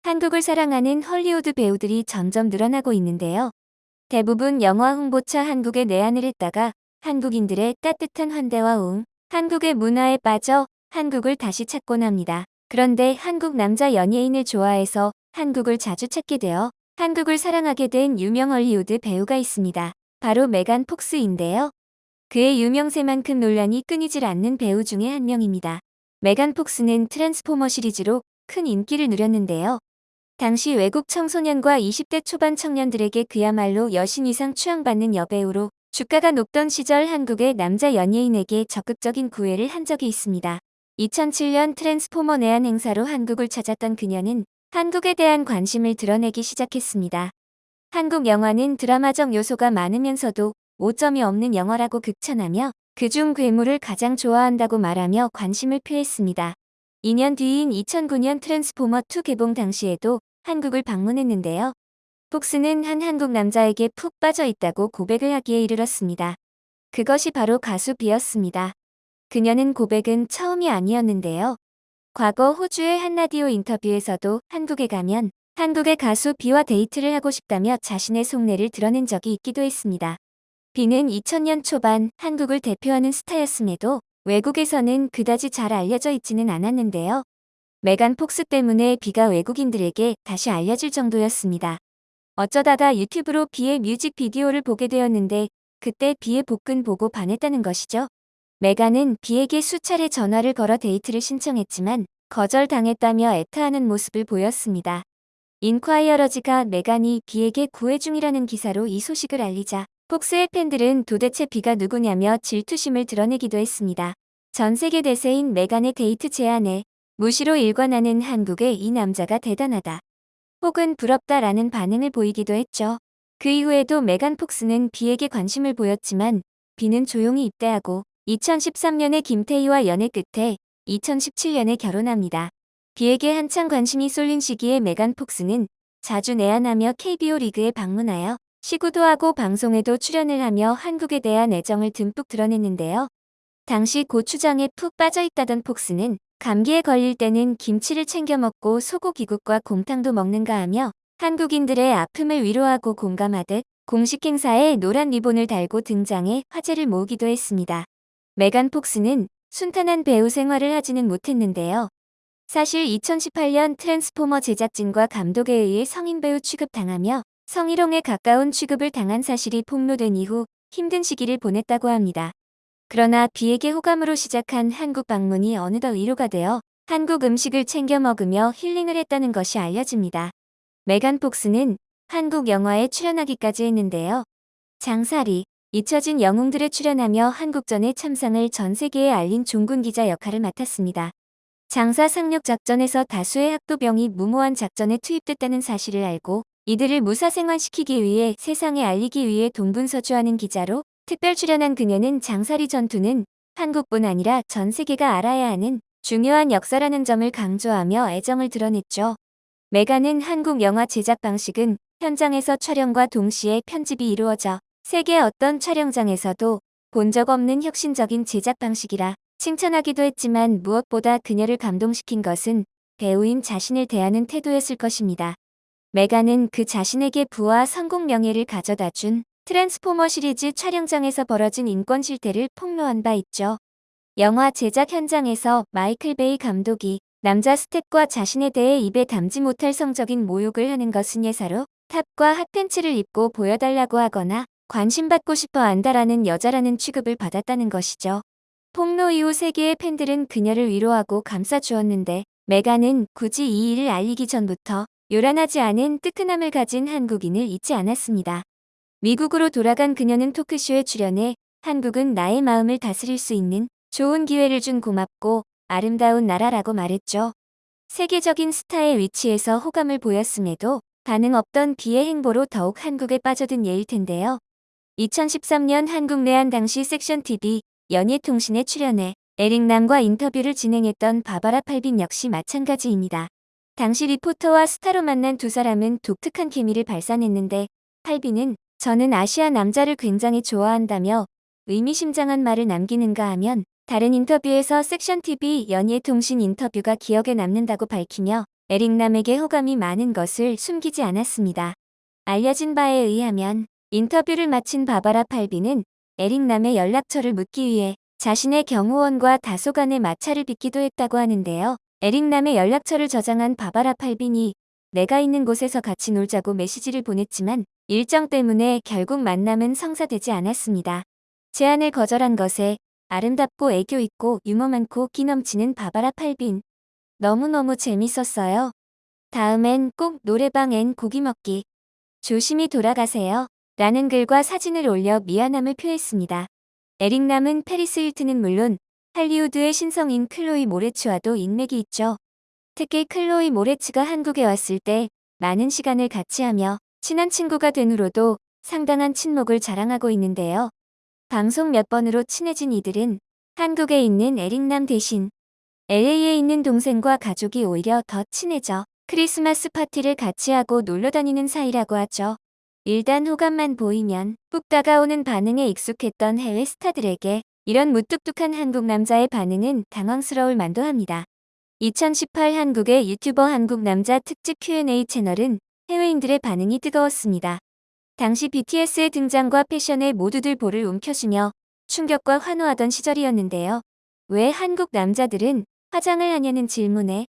한국을 사랑하는 헐리우드 배우들이 점점 늘어나고 있는데요. 대부분 영화 홍보차 한국에 내한을 했다가 한국인들의 따뜻한 환대와 한국의 문화에 빠져 한국을 다시 찾곤 합니다. 그런데 한국 남자 연예인을 좋아해서 한국을 자주 찾게 되어 한국을 사랑하게 된 유명 헐리우드 배우가 있습니다. 바로 메간 폭스인데요. 그의 유명세만큼 논란이 끊이질 않는 배우 중에 한 명입니다. 메간 폭스는 트랜스포머 시리즈로 큰 인기를 누렸는데요. 당시 외국 청소년과 20대 초반 청년들에게 그야말로 여신 이상 추앙받는 여배우로 주가가 높던 시절 한국의 남자 연예인에게 적극적인 구애를 한 적이 있습니다. 2007년 트랜스포머 내한 행사로 한국을 찾았던 그녀는 한국에 대한 관심을 드러내기 시작했습니다. 한국 영화는 드라마적 요소가 많으면서도 오점이 없는 영화라고 극찬하며 그중 괴물을 가장 좋아한다고 말하며 관심을 표했습니다. 2년 뒤인 2009년 트랜스포머2 개봉 당시에도 한국을 방문했는데요. 폭스는 한 한국 남자에게 푹 빠져 있다고 고백을 하기에 이르렀습니다. 그것이 바로 가수 비였습니다. 그녀는 고백은 처음이 아니었는데요. 과거 호주의 한 라디오 인터뷰에서도 한국에 가면 한국의 가수 비와 데이트를 하고 싶다며 자신의 속내를 드러낸 적이 있기도 했습니다. 비는 2000년 초반 한국을 대표하는 스타였음에도 외국에서는 그다지 잘 알려져 있지는 않았는데요. 메간 폭스 때문에 비가 외국인들에게 다시 알려질 정도였습니다. 어쩌다가 유튜브로 비의 뮤직비디오를 보게 되었는데 그때 비의 복근 보고 반했다는 것이죠. 메간은 비에게 수차례 전화를 걸어 데이트를 신청했지만 거절당했다며 애타하는 모습을 보였습니다. 인콰이어러지가 메간이 비에게 구애 중이라는 기사로 이 소식을 알리자 폭스의 팬들은 도대체 비가 누구냐며 질투심을 드러내기도 했습니다. 전 세계 대세인 메간의 데이트 제안에 무시로 일관하는 한국의 이 남자가 대단하다. 혹은 부럽다라는 반응을 보이기도 했죠. 그 이후에도 메간 폭스는 비에게 관심을 보였지만 비는 조용히 입대하고 2013년에 김태희와 연애 끝에 2017년에 결혼합니다. 비에게 한창 관심이 쏠린 시기에 메간 폭스는 자주 내한하며 KBO 리그에 방문하여 시구도 하고 방송에도 출연을 하며 한국에 대한 애정을 듬뿍 드러냈는데요. 당시 고추장에 푹 빠져있다던 폭스는 감기에 걸릴 때는 김치를 챙겨 먹고 소고기국과 곰탕도 먹는가 하며 한국인들의 아픔을 위로하고 공감하듯 공식 행사에 노란 리본을 달고 등장해 화제를 모으기도 했습니다. 메간 폭스는 순탄한 배우 생활을 하지는 못했는데요. 사실 2018년 트랜스포머 제작진과 감독에 의해 성인 배우 취급당하며 성희롱에 가까운 취급을 당한 사실이 폭로된 이후 힘든 시기를 보냈다고 합니다. 그러나 비에게 호감으로 시작한 한국 방문이 어느덧 위로가 되어 한국 음식을 챙겨 먹으며 힐링을 했다는 것이 알려집니다. 메간 폭스는 한국 영화에 출연하기까지 했는데요. 장사리, 잊혀진 영웅들에 출연하며 한국전의 참상을 전 세계에 알린 종군 기자 역할을 맡았습니다. 장사 상륙 작전에서 다수의 학도병이 무모한 작전에 투입됐다는 사실을 알고 이들을 무사생환시키기 위해 세상에 알리기 위해 동분서주하는 기자로 특별 출연한 그녀는 장사리 전투는 한국뿐 아니라 전 세계가 알아야 하는 중요한 역사라는 점을 강조하며 애정을 드러냈죠. 메간은 한국 영화 제작 방식은 현장에서 촬영과 동시에 편집이 이루어져 세계 어떤 촬영장에서도 본 적 없는 혁신적인 제작 방식이라 칭찬하기도 했지만 무엇보다 그녀를 감동시킨 것은 배우인 자신을 대하는 태도였을 것입니다. 메간은 그 자신에게 부와 성공 명예를 가져다 준 트랜스포머 시리즈 촬영장에서 벌어진 인권 실태를 폭로한 바 있죠. 영화 제작 현장에서 마이클 베이 감독이 남자 스태프과 자신에 대해 입에 담지 못할 성적인 모욕을 하는 것은 예사로 탑과 핫팬츠를 입고 보여달라고 하거나 관심받고 싶어 한다라는 여자라는 취급을 받았다는 것이죠. 폭로 이후 세계의 팬들은 그녀를 위로하고 감싸주었는데 메간은 굳이 이 일을 알리기 전부터 요란하지 않은 뜨끈함을 가진 한국인을 잊지 않았습니다. 미국으로 돌아간 그녀는 토크쇼에 출연해 한국은 나의 마음을 다스릴 수 있는 좋은 기회를 준 고맙고 아름다운 나라라고 말했죠. 세계적인 스타의 위치에서 호감을 보였음에도 반응 없던 비의 행보로 더욱 한국에 빠져든 예일 텐데요. 2013년 한국 내한 당시 섹션 TV 연예통신에 출연해 에릭남과 인터뷰를 진행했던 바바라 팔빈 역시 마찬가지입니다. 당시 리포터와 스타로 만난 두 사람은 독특한 케미를 발산했는데 팔빈은 저는 아시아 남자를 굉장히 좋아한다며 의미심장한 말을 남기는가 하면 다른 인터뷰에서 섹션 TV 연예통신 인터뷰가 기억에 남는다고 밝히며 에릭남에게 호감이 많은 것을 숨기지 않았습니다. 알려진 바에 의하면 인터뷰를 마친 바바라 팔비는 에릭남의 연락처를 묻기 위해 자신의 경호원과 다소 간의 마찰을 빚기도 했다고 하는데요. 에릭남의 연락처를 저장한 바바라 팔빈이 내가 있는 곳에서 같이 놀자고 메시지를 보냈지만 일정 때문에 결국 만남은 성사되지 않았습니다. 제안을 거절한 것에 아름답고 애교 있고 유머 많고 끼 넘치는 바바라 팔빈. 너무너무 재밌었어요. 다음엔 꼭 노래방 앤 고기 먹기. 조심히 돌아가세요. 라는 글과 사진을 올려 미안함을 표했습니다. 에릭남은 페리스 힐튼은 물론 할리우드의 신성인 클로이 모레츠와도 인맥이 있죠. 특히 클로이 모레츠가 한국에 왔을 때 많은 시간을 같이 하며 친한 친구가 된 후로도 상당한 친목을 자랑하고 있는데요. 방송 몇 번으로 친해진 이들은 한국에 있는 에릭남 대신 LA에 있는 동생과 가족이 오히려 더 친해져 크리스마스 파티를 같이 하고 놀러 다니는 사이라고 하죠. 일단 호감만 보이면 훅 다가오는 반응에 익숙했던 해외 스타들에게 이런 무뚝뚝한 한국 남자의 반응은 당황스러울 만도 합니다. 2018 한국의 유튜버 한국 남자 특집 Q&A 채널은 해외인들의 반응이 뜨거웠습니다. 당시 BTS의 등장과 패션에 모두들 볼을 움켜쥐며 충격과 환호하던 시절이었는데요. 왜 한국 남자들은 화장을 하냐는 질문에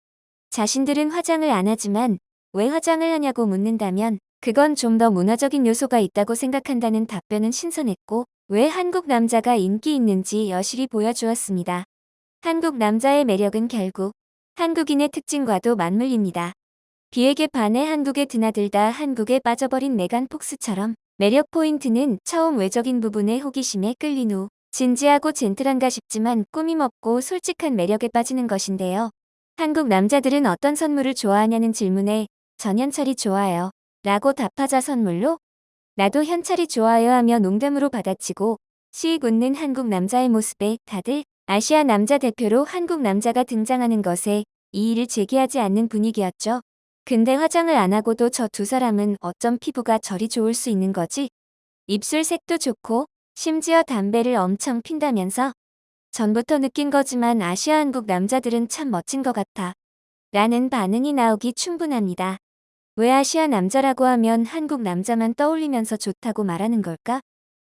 자신들은 화장을 안 하지만 왜 화장을 하냐고 묻는다면 그건 좀 더 문화적인 요소가 있다고 생각한다는 답변은 신선했고 왜 한국 남자가 인기 있는지 여실히 보여주었습니다. 한국 남자의 매력은 결국 한국인의 특징과도 맞물립니다. 비에게 반해 한국에 드나들다 한국에 빠져버린 메간 폭스처럼 매력 포인트는 처음 외적인 부분에 호기심에 끌린 후 진지하고 젠틀한가 싶지만 꾸밈없고 솔직한 매력에 빠지는 것인데요. 한국 남자들은 어떤 선물을 좋아하냐는 질문에 전 현찰이 좋아요 라고 답하자 선물로 나도 현찰이 좋아요 하며 농담으로 받아치고 씩 웃는 한국 남자의 모습에 다들 아시아 남자 대표로 한국 남자가 등장하는 것에 이의를 제기하지 않는 분위기였죠. 근데 화장을 안 하고도 저 두 사람은 어쩜 피부가 저리 좋을 수 있는 거지? 입술 색도 좋고 심지어 담배를 엄청 핀다면서? 전부터 느낀 거지만 아시아 한국 남자들은 참 멋진 것 같아. 라는 반응이 나오기 충분합니다. 왜 아시아 남자라고 하면 한국 남자만 떠올리면서 좋다고 말하는 걸까?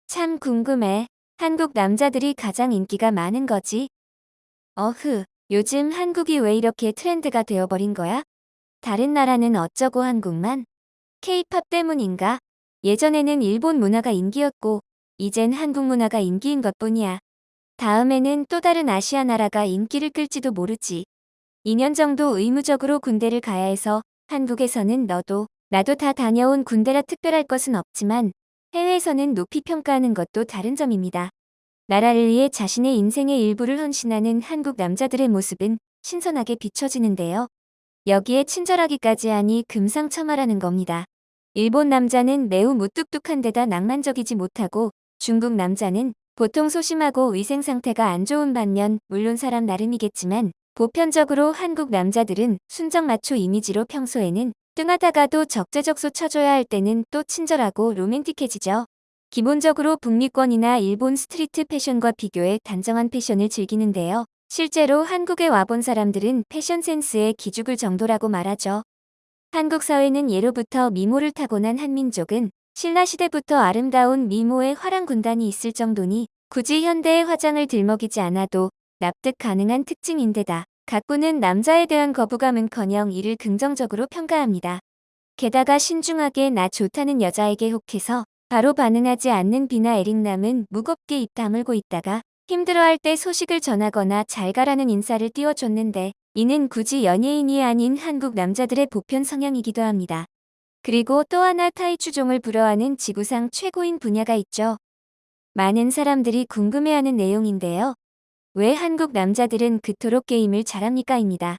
참 궁금해. 한국 남자들이 가장 인기가 많은 거지. 어흐, 요즘 한국이 왜 이렇게 트렌드가 되어버린 거야? 다른 나라는 어쩌고 한국만? K-팝 때문인가? 예전에는 일본 문화가 인기였고 이젠 한국 문화가 인기인 것뿐이야. 다음에는 또 다른 아시아 나라가 인기를 끌지도 모르지. 2년 정도 의무적으로 군대를 가야 해서 한국에서는 너도 나도 다 다녀온 군대라 특별할 것은 없지만 해외에서는 높이 평가하는 것도 다른 점입니다. 나라를 위해 자신의 인생의 일부를 헌신하는 한국 남자들의 모습은 신선하게 비춰지는데요. 여기에 친절하기까지 하니 금상첨화라는 겁니다. 일본 남자는 매우 무뚝뚝한 데다 낭만적이지 못하고 중국 남자는 보통 소심하고 위생 상태가 안 좋은 반면 물론 사람 나름이겠지만 보편적으로 한국 남자들은 순정 마초 이미지로 평소에는 뚱하다가도 적재적소 쳐줘야 할 때는 또 친절하고 로맨틱해지죠. 기본적으로 북미권이나 일본 스트리트 패션과 비교해 단정한 패션을 즐기는데요. 실제로 한국에 와본 사람들은 패션 센스에 기죽을 정도라고 말하죠. 한국 사회는 예로부터 미모를 타고난 한민족은 신라시대부터 아름다운 미모의 화랑 군단이 있을 정도니 굳이 현대의 화장을 들먹이지 않아도 납득 가능한 특징인데다 가꾸는 남자에 대한 거부감은커녕 이를 긍정적으로 평가합니다. 게다가 신중하게 나 좋다는 여자에게 혹해서 바로 반응하지 않는 비나 에릭남은 무겁게 입 다물고 있다가 힘들어할 때 소식을 전하거나 잘 가라는 인사를 띄워줬는데 이는 굳이 연예인이 아닌 한국 남자들의 보편 성향이기도 합니다. 그리고 또 하나 타이 추종을 불허하는 지구상 최고인 분야가 있죠. 많은 사람들이 궁금해하는 내용인데요. 왜 한국 남자들은 그토록 게임을 잘합니까?입니다.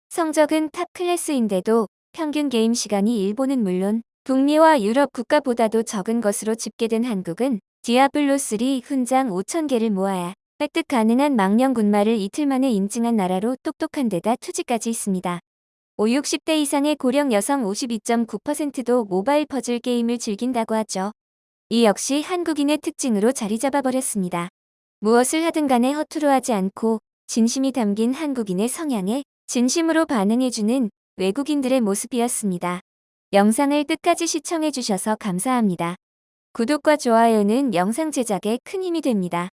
성적은 탑 클래스인데도 평균 게임 시간이 일본은 물론 북미와 유럽 국가보다도 적은 것으로 집계된 한국은 디아블로3 훈장 5,000개를 모아야 획득 가능한 망령 군마를 이틀 만에 인증한 나라로 똑똑한 데다 투지까지 있습니다. 50, 60대 이상의 고령 여성 52.9%도 모바일 퍼즐 게임을 즐긴다고 하죠. 이 역시 한국인의 특징으로 자리 잡아버렸습니다. 무엇을 하든 간에 허투루 하지 않고 진심이 담긴 한국인의 성향에 진심으로 반응해주는 외국인들의 모습이었습니다. 영상을 끝까지 시청해주셔서 감사합니다. 구독과 좋아요는 영상 제작에 큰 힘이 됩니다.